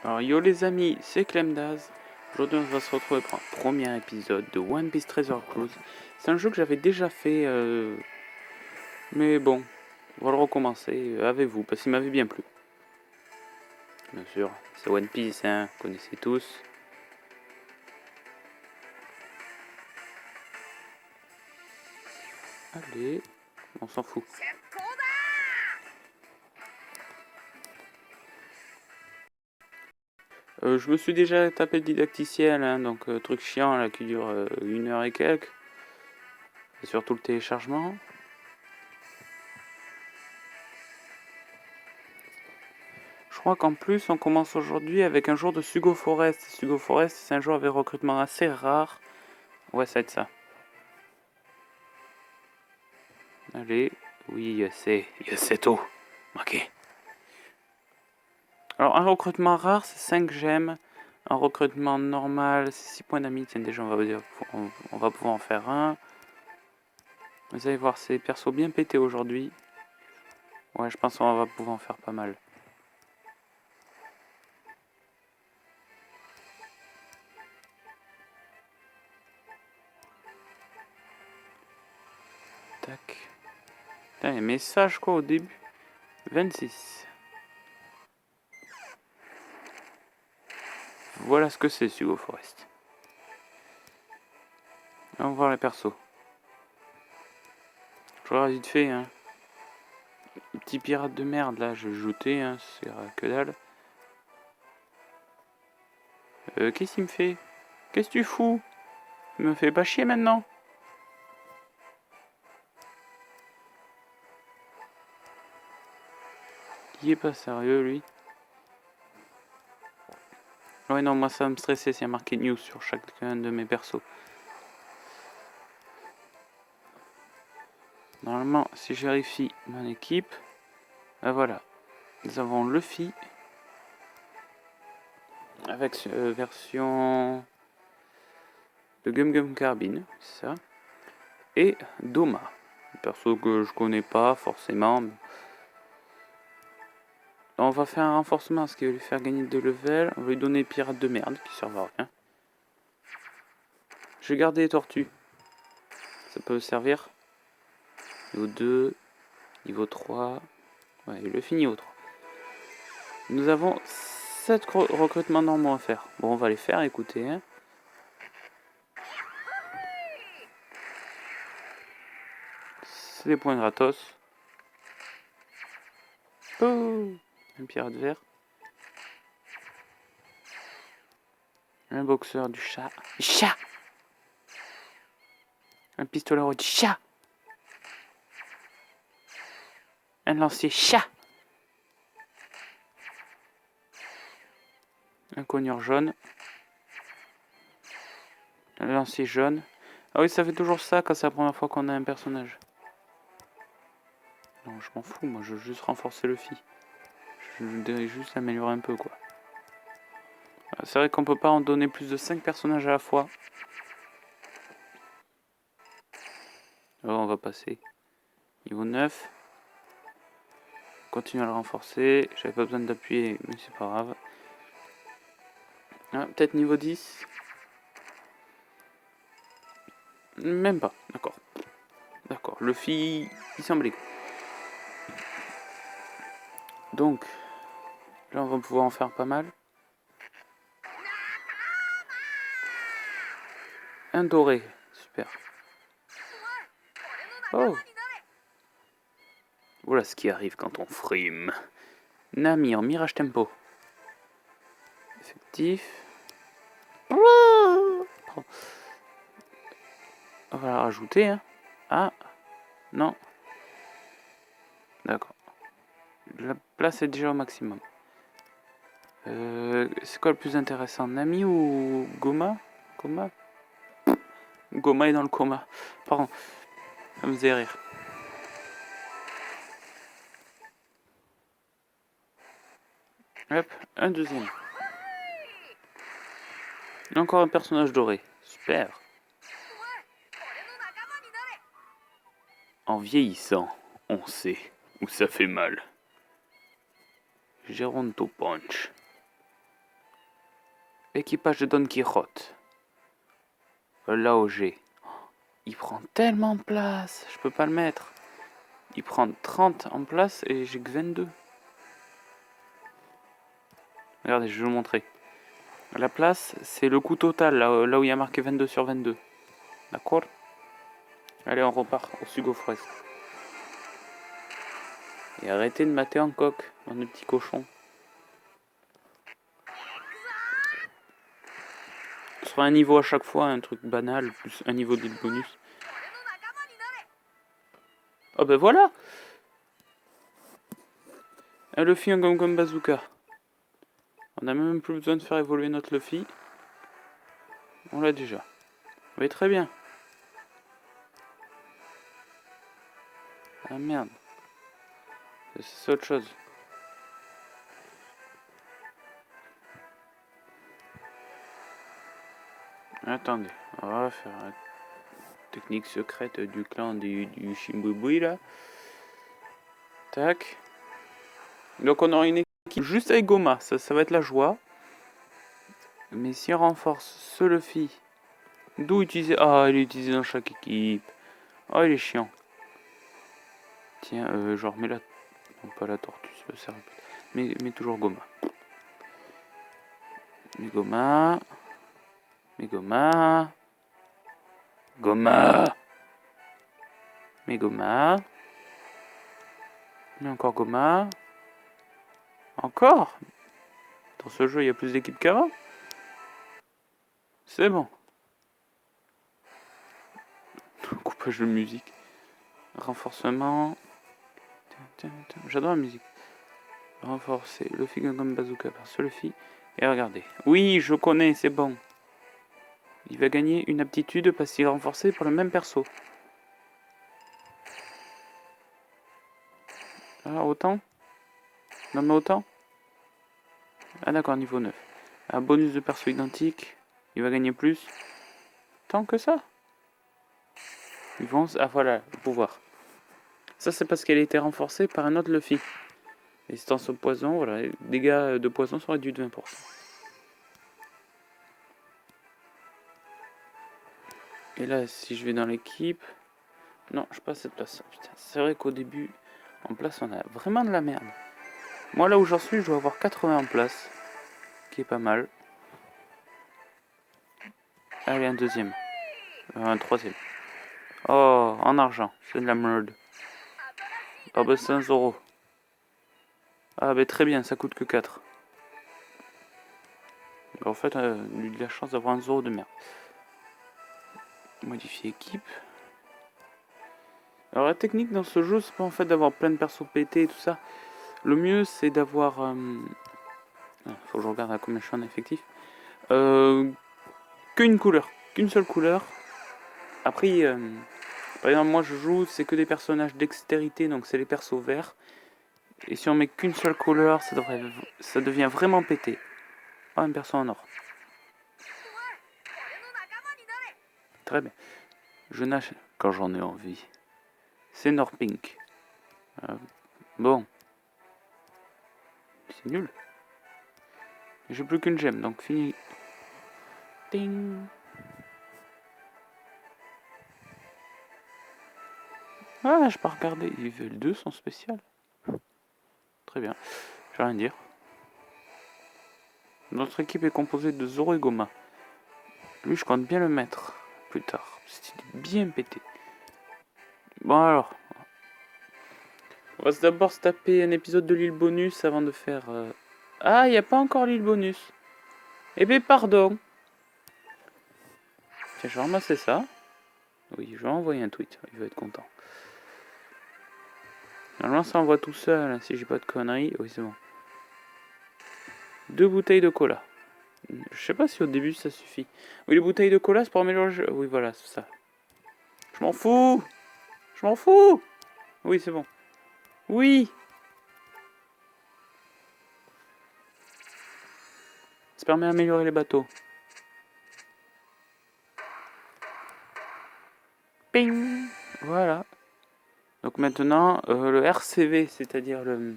Alors yo les amis, c'est Clemdaz. Aujourd'hui on va se retrouver pour un premier épisode de One Piece Treasure Cruise. C'est un jeu que j'avais déjà fait, mais bon, on va le recommencer avec vous, parce qu'il m'avait bien plu. Bien sûr, c'est One Piece, hein, vous connaissez tous. Allez, on s'en fout. Je me suis déjà tapé le didacticiel, hein, donc truc chiant là qui dure 1 heure et quelques. Et surtout le téléchargement. Je crois qu'en plus on commence aujourd'hui avec un jour de Sugo Forest. Sugo Forest c'est un jour avec recrutement assez rare. Ouais, ça va être ça. Allez, oui, c'est tout. Ok. Alors, un recrutement rare, c'est 5 gemmes. Un recrutement normal, c'est 6 points d'amis. Tiens, déjà, on va pouvoir en faire un. Vous allez voir, c'est perso bien pété aujourd'hui. Ouais, je pense qu'on va pouvoir en faire pas mal. Tac. Putain, les messages, quoi, au début. 26. Voilà ce que c'est, Sugo Forest. On va voir les persos. Je regarde vite fait, hein. Les petits pirates de merde, là, je joutais, hein, c'est que dalle. Qu'est-ce qu'il me fait? Qu'est-ce que tu fous? Il me fait pas chier maintenant. Il est pas sérieux, lui. Ouais, non, moi ça va me stresser s'il y a marqué news sur chacun de mes persos. Normalement, si je vérifie mon équipe, voilà. Nous avons Luffy avec version de Gum Gum Carbine, c'est ça. Et Doma, un perso que je connais pas forcément. Mais... on va faire un renforcement, ce qui va lui faire gagner 2 levels. On va lui donner pirate de merde qui servent à rien. Je vais garder les tortues. Ça peut servir. Niveau 2, niveau 3. Ouais, Luffy niveau 3. Nous avons 7 recrutements normaux à faire. Bon, on va les faire, écoutez. Hein. C'est des points gratos. Oh, un pirate vert. Un boxeur du chat. Chat. Un pistolet du chat. Un lancier chat. Un cogneur jaune. Un lancier jaune. Ah oui, ça fait toujours ça quand c'est la première fois qu'on a un personnage. Non, je m'en fous, moi je veux juste renforcer le Luffy. Je voudrais juste l'améliorer un peu, quoi. C'est vrai qu'on peut pas en donner plus de 5 personnages à la fois. Alors on va passer. Niveau 9. Continue à le renforcer. J'avais pas besoin d'appuyer, mais c'est pas grave. Ah, peut-être niveau 10. Même pas, d'accord. D'accord, Luffy, il semblait. Donc, là on va pouvoir en faire pas mal. Un doré, super. Oh. Voilà ce qui arrive quand on frime. Nami en Mirage Tempo. Effectif. On va la rajouter. Hein. Ah, non. D'accord. La place est déjà au maximum. C'est quoi le plus intéressant, Nami ou Goma? Goma? Goma est dans le coma. Pardon, ça me faisait rire. Hop, un deuxième. Encore un personnage doré. Super. En vieillissant, on sait où ça fait mal. Geronto Punch. Équipage de Don Quichotte. L'AOG. Il prend tellement de place. Je peux pas le mettre. Il prend 30 en place et j'ai que 22. Regardez, je vais vous montrer. La place, c'est le coût total, là où il y a marqué 22 sur 22. D'accord? Allez, on repart au sugo fraise. Et arrêtez de mater en coque, dans le petit cochon. Ce sera un niveau à chaque fois, un truc banal, plus un niveau de bonus. Oh ben voilà! Un Luffy en Gum Bazooka. On n'a même plus besoin de faire évoluer notre Luffy. On l'a déjà. Oui, très bien. Ah merde. C'est autre chose. Attendez, on va faire une technique secrète du clan du Shimbubui là. Tac. Donc on aura une équipe juste avec Goma, ça va être la joie. Mais si on renforce ce Luffy, d'où utiliser... Ah, il est utilisé dans chaque équipe. Oh, il est chiant. Tiens, je remets la... Non, pas la tortue, ça sert mais toujours Goma. Mais Goma... Mais Goma... Goma... Mais Goma... Mais encore Goma... Encore? Dans ce jeu, il y a plus d'équipes qu'avant. C'est bon. Coupage de musique. Renforcement... J'adore la musique. Renforcer Luffy Gum Bazooka par ce Luffy. Et regardez. Oui, je connais, c'est bon. Il va gagner une aptitude parce qu'il est renforcé par le même perso. Ah, autant? Non mais autant? Ah d'accord, niveau 9. Un bonus de perso identique. Il va gagner plus. Tant que ça. Ils vont... Ah voilà, le pouvoir. Ça c'est parce qu'elle a été renforcée par un autre Luffy. Résistance au poison, voilà. Les dégâts de poison sont réduits de 20%. Et là, si je vais dans l'équipe... Non, je passe cette place. Putain, c'est vrai qu'au début, en place, on a vraiment de la merde. Moi, là où j'en suis, je dois avoir 80 en place. Qui est pas mal. Allez, un deuxième. Un troisième. Oh, en argent. C'est de la merde. Ah bah 5 euros. Ah bah très bien, ça coûte que 4. En fait, lui de la chance d'avoir 1 euro de merde. Modifier équipe. Alors la technique dans ce jeu, c'est pas en fait d'avoir plein de persos pétés et tout ça. Le mieux, c'est d'avoir... faut que je regarde à combien je suis en effectif. Qu'une couleur. Qu'une seule couleur. Après, par exemple, moi je joue, c'est que des personnages dextérité, donc c'est les persos verts. Et si on met qu'une seule couleur, ça devient vraiment pété. Ah, un perso en or. Très bien. Je nage quand j'en ai envie. C'est Norpink. Bon. C'est nul. J'ai plus qu'une gemme, donc fini. Ding. Ah, je peux regarder. Level 2, son spécial. Très bien. Je vais rien dire. Notre équipe est composée de Zoro et Goma. Lui, je compte bien le mettre plus tard. C'est bien pété. Bon alors. On va d'abord se taper un épisode de l'île bonus avant de faire... Ah, il n'y a pas encore l'île bonus. Eh bien, pardon. Tiens, je vais ramasser ça. Oui, je vais envoyer un tweet. Il va être content. Normalement, ça envoie tout seul, hein, si j'ai pas de conneries. Oui, c'est bon. 2 bouteilles de cola. Je sais pas si au début ça suffit. Oui, les bouteilles de cola, c'est pour améliorer le jeu. Oui, voilà, c'est ça. Je m'en fous. Je m'en fous. Oui, c'est bon. Oui. Ça permet d'améliorer les bateaux. Ping. Voilà. Donc maintenant, le RCV, c'est-à-dire le...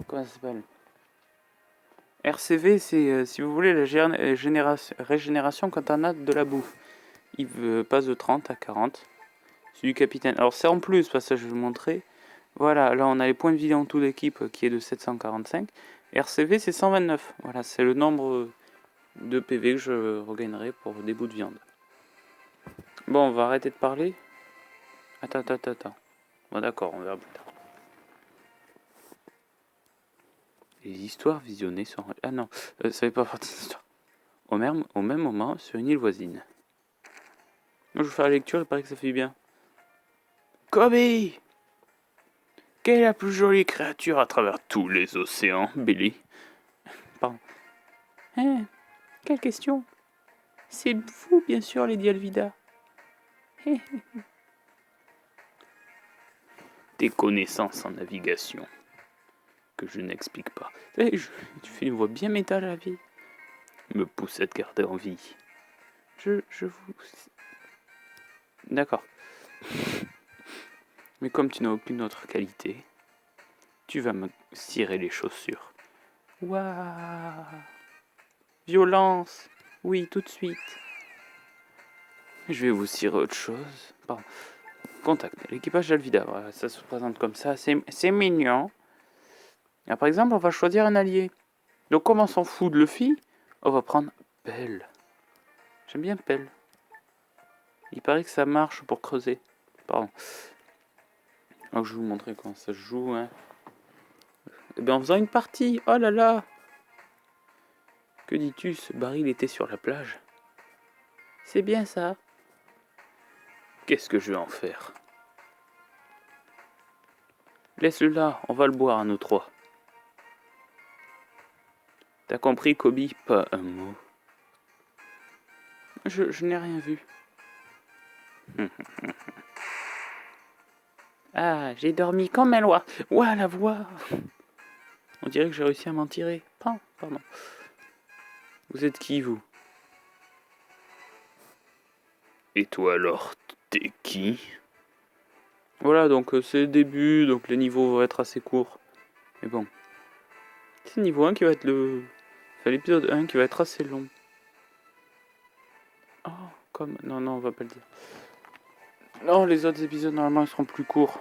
Comment ça s'appelle? RCV, c'est, si vous voulez, la régénération quand on a de la bouffe. Il passe de 30 à 40. C'est du capitaine. Alors c'est en plus, parce que je vais vous montrer. Voilà, là on a les points de vie en tout d'équipe qui est de 745. RCV c'est 129. Voilà, c'est le nombre de PV que je regagnerai pour des bouts de viande. Bon, on va arrêter de parler. Attends. Bon d'accord, on verra plus tard. Les histoires visionnées sont... Ah non, ça fait pas partie de l'histoire. Au même moment, sur une île voisine. Moi je vais faire la lecture, il paraît que ça fait bien. Kobe! Quelle est la plus jolie créature à travers tous les océans, Billy? Pardon. Hein? Quelle question? C'est vous, bien sûr, Lady Alvida. Des connaissances en navigation que je n'explique pas. Tu fais une voix bien métal à la vie. Me pousse à te garder en vie. Je vous... D'accord. Mais comme tu n'as aucune autre qualité, tu vas me cirer les chaussures. Waouh! Violence! Oui, tout de suite. Je vais vous cirer autre chose. Pardon. Contact. L'équipage d'Alvida. Voilà, ça se présente comme ça. C'est mignon. Et par exemple, on va choisir un allié. Donc, comme on s'en fout de Luffy, on va prendre Pell. J'aime bien Pell. Il paraît que ça marche pour creuser. Pardon. Alors, je vais vous montrer comment ça se joue. Hein. Et bien, en faisant une partie. Oh là là! Que dis-tu? Ce baril était sur la plage. C'est bien ça. Qu'est-ce que je vais en faire? Laisse-le là, on va le boire à nous trois. T'as compris, Kobe? Pas un mot. Je n'ai rien vu. Ah, j'ai dormi comme un loi. Ouah, la voix. On dirait que j'ai réussi à m'en tirer. Pardon. Vous êtes qui, vous? Et toi alors, t'es qui? Voilà, donc c'est le début, donc les niveaux vont être assez courts. Mais bon. C'est le niveau 1 qui va être Enfin, l'épisode 1 qui va être assez long. Oh, comme... Non, on va pas le dire. Non, les autres épisodes, normalement, ils seront plus courts.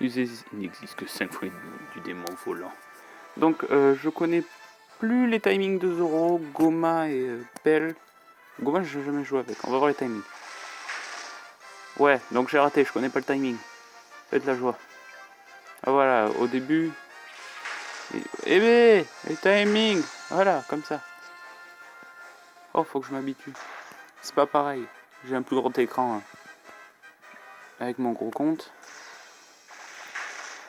Il n'existe que 5 fois du démon volant. Donc, je connais plus les timings de Zoro, Goma et Pell. Goma, je n'ai jamais joué avec. On va voir les timings. Ouais, donc j'ai raté, je connais pas le timing. Faites la joie. Ah voilà, au début... Eh ben, les timings. Voilà, comme ça. Oh, faut que je m'habitue. C'est pas pareil. J'ai un plus grand écran. Hein. Avec mon gros compte.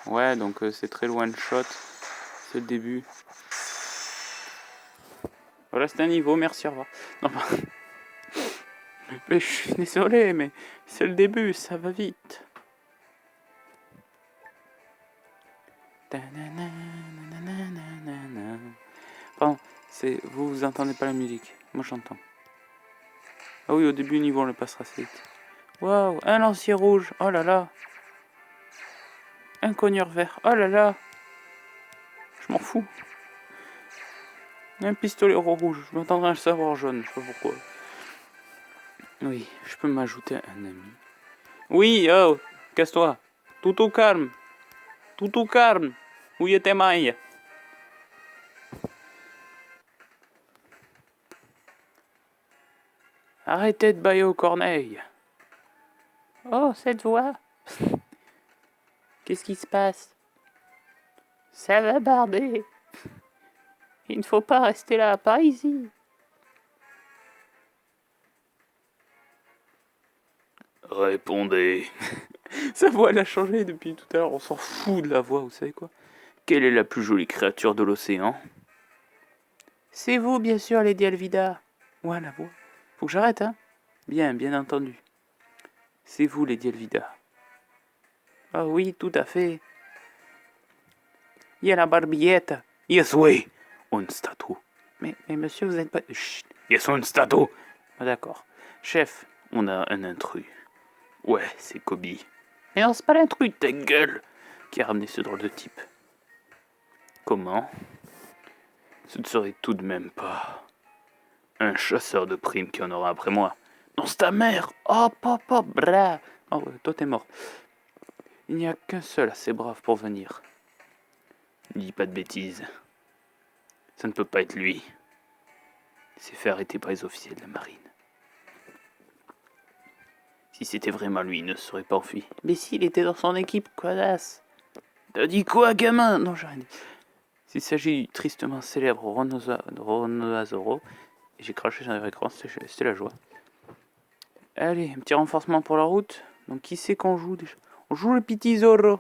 Ouais, donc c'est très loin de shot. C'est le début. Voilà, c'est un niveau, merci, au revoir. Non, pas... Mais je suis désolé, mais c'est le début, ça va vite. Pardon, vous entendez pas la musique. Moi j'entends. Ah oui, au début, le niveau, on le passera assez vite. Waouh, un lancier rouge, oh là là. Un cogneur vert, oh là là. Je m'en fous. Un pistolet rouge, je m'attendrais à le savoir jaune, je sais pas pourquoi. Oui, je peux m'ajouter un ami. Oui, oh, casse-toi. Tout au calme. Tout au calme. Où est tes mailles? Arrêtez de bailler aux corneilles. Oh, cette voix. Qu'est-ce qui se passe? Ça va barder. Il ne faut pas rester là, pas ici. Répondez. Sa voix, elle a changé depuis tout à l'heure. On s'en fout de la voix, vous savez quoi? Quelle est la plus jolie créature de l'océan? C'est vous, bien sûr, Lady Alvida. Ouais, la voix. Faut que j'arrête, hein? Bien entendu. C'est vous, Lady Alvida. Ah oui, tout à fait. Il y a la barbillette. Yes, oui. Une statue. Mais monsieur, vous n'êtes pas... Chut. Yes, une statue. Ah, d'accord. Chef, on a un intrus. Ouais, c'est Kobe. Mais non, c'est pas l'intrus, ta gueule, qui a ramené ce drôle de type. Comment? Ce ne serait tout de même pas un chasseur de primes qui en aura après moi. Non, c'est ta mère. Oh, papa, brave. Oh, toi, t'es mort. Il n'y a qu'un seul assez brave pour venir. Ne dis pas de bêtises. Ça ne peut pas être lui. Il s'est fait arrêter par les officiers de la marine. Si c'était vraiment lui, il ne serait pas enfui. Mais s'il était dans son équipe, connasse. T'as dit quoi, gamin? Non, j'ai rien dit. S'il s'agit du tristement célèbre Rhinoazoro, et j'ai craché sur l'écran, c'était la joie. Allez, un petit renforcement pour la route. Donc qui c'est qu'on joue déjà? On joue le Petit Zoro.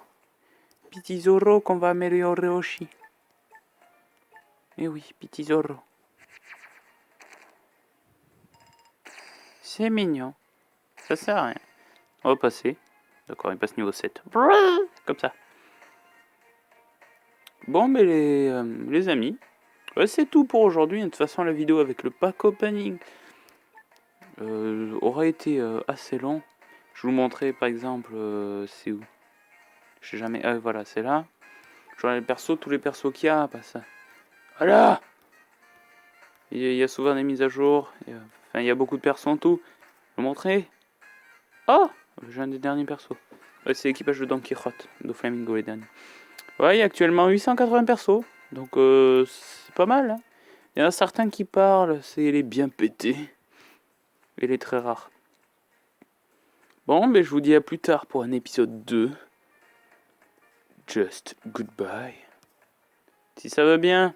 Petit Zoro qu'on va améliorer aussi. Eh oui, Petit Zoro. C'est mignon. Ça sert à rien. On va passer. D'accord, il passe niveau 7. Comme ça. Bon, mais les amis, c'est tout pour aujourd'hui. De toute façon, la vidéo avec le pack opening aura été assez long. Je vous montrerai par exemple, c'est où? Je sais jamais. Ah, voilà, c'est là. Genre les persos, tous les persos qu'il y a, pas ça. Voilà. Il y a souvent des mises à jour. Enfin, il y a beaucoup de persos en tout. Je vais vous montrer. Oh, j'ai un des derniers persos. Ouais, c'est l'équipage de Don Quichotte, de Flamingo les derniers. Ouais, il y a actuellement 880 persos. Donc c'est pas mal. Hein. Il y en a certains qui parlent, c'est les bien pétés. Et les très rares. Bon, ben je vous dis à plus tard pour un épisode 2. Just goodbye. Si ça va bien.